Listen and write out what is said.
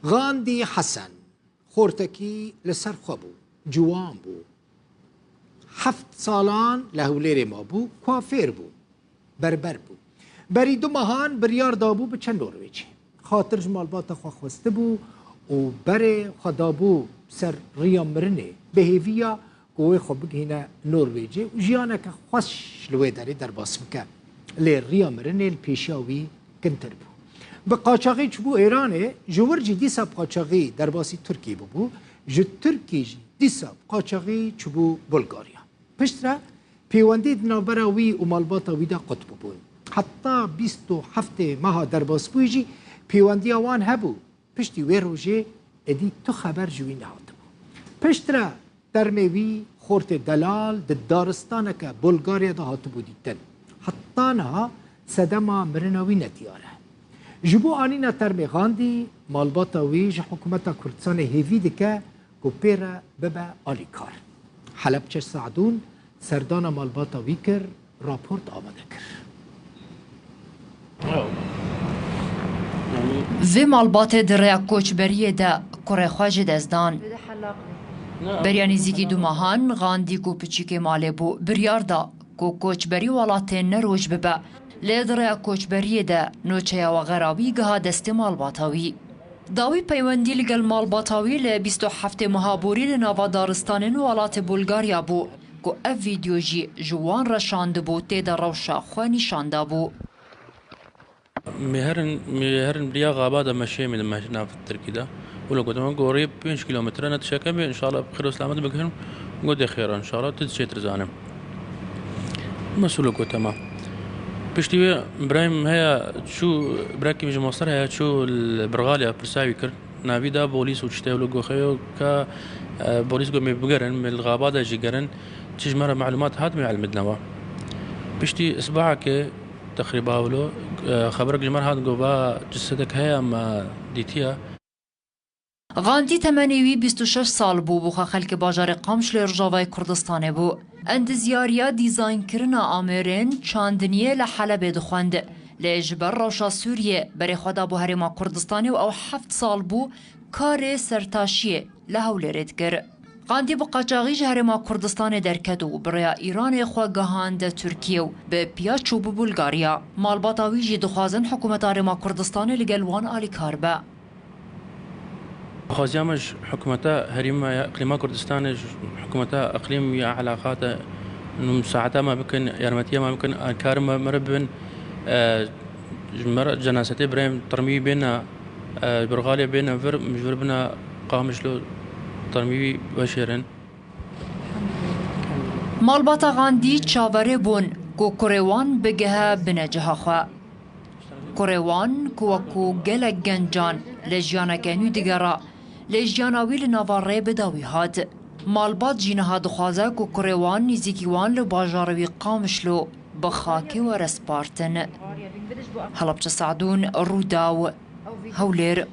غاندی حەسەن خۆرتەکی لەسەر خۆ بوو، جوان بوو، 7 ساڵان لە هەولێرێ ما بوو، کوافێر بوو، بەربەر بوو. بەری 2 مەهان بریاردا بوو بچە نۆروێجێ. خاترش مالباتە خوا خواسته بوو و بەرێ خەدا بوو سەر ڕیا مرنێ بەهێڤیە گۆی خۆ بگهینە نۆروێجێ و ژیانەکە خوش لێ دەرێ دەرباس بکە لێ ڕیا مرنێ پێشاوی کنتر بوو. بە قاچاغی چ بوو ئێرانێ ji wir jî dîsa qaçaxî derbasî Tirkiyê bûbû ji Tirkî jî dîsa qaçaxî çibû Bulgarya. Piştre pêwendî di navbera wî û malbata wî de qut bûbûn. Heta 27 meha derbasbûyî jî pêwendiya wan hebû. Piştî wê rojê êdî tu xeber ji wî nehatibû. Piştre dermê wî xortê delal di daristaneke Bulgarya'da hatibû dîtin. Heta niha sedema mirina wî netiyare. Ji bo anîna termê Gandî malbata wî ji hikûmeta Kurdistanê hêvî dike ku pê re bibe alîkar. Helepçe Saedûn serdana malbata wî kir, raport amade kir. Vê malbatê di rêya koçberiyê de kurê xwe jî dezdan. Beriya nêzîkî 2 mehan Gandî ku piçîkê malê bû biryar da ku koçberî welatê neroj bibe. Lê di rêya koçberiyê de nûçeya Weğera wî giha destê malbata wî. Dawî peywendî li gel malbata wî li 27 meha borî li nava daristanên welatê Bulgarya bû ku ev vîdyo jî ji wan reşandibû tê de rewşa xwe nîşanda bû. مهرن بريا غابة مشي من المشنا في التركي ده ولو قلت لهم قريب 5 كيلومتر أنا تشكى إن شاء الله بخير وسلامة بكهم قد خير إن شاء الله تدشي ترزانم مسؤول قلت تمام بشتي إبراهيم هي شو براكي بيجي مصر هي شو البرغاليا برساوي كر نابي ده بوليس وشتى ولو جو خيو كا بوليس جو مبقرن من الغابة ده جيجرن تيجي مرة معلومات هاد من علم الدنوا بشتي إسبوعك تقريبا ولو خبرك جمر هاد جوبا جسدك هي أما ديتيا غاندی تمنی وی 26 سال بو بخوا خلک باجار قامش لرجاوای کردستانه بو. اندزیاریا دیزاین کرنا آمرین چاندنیه لحلب دخواند. لجبر روشا سوریه بری خدا بو هرما کردستانه و او 7 سال بو کار سرتاشیه لهولرد گر. غاندی با قاچاقی هرما کردستانه درکدو برای ایران خوا گهاند ترکیه و به پیاچو بو بولگاریا. مالباتاوی جی دخوازن حکومت هرما کردستانه لگلوان آلی کار با. خازيامش حكومتا هريما اقليما كردستان حكومتا اقليم يا علاقات مساعدة ما بكن يرمتيا ما بكن كارم مربن جنازتي ابراهيم ترمي بينا برغاليا بينا فر مجبر بنا قامش له ترمي بشيرن مالباتا غاندي چاوره بون کو کوریوان بگه بنجها خوا کوریوان کو گلک گنجان لجیانا کنو دیگرا لجیاناوی لنواره بداوی هاد مالبات جینها دخوازه کو کوریوان نیزیکیوان لباجاروی قامشلو بخاکی و رسپارتن هلبچه سعدون روداو هولیر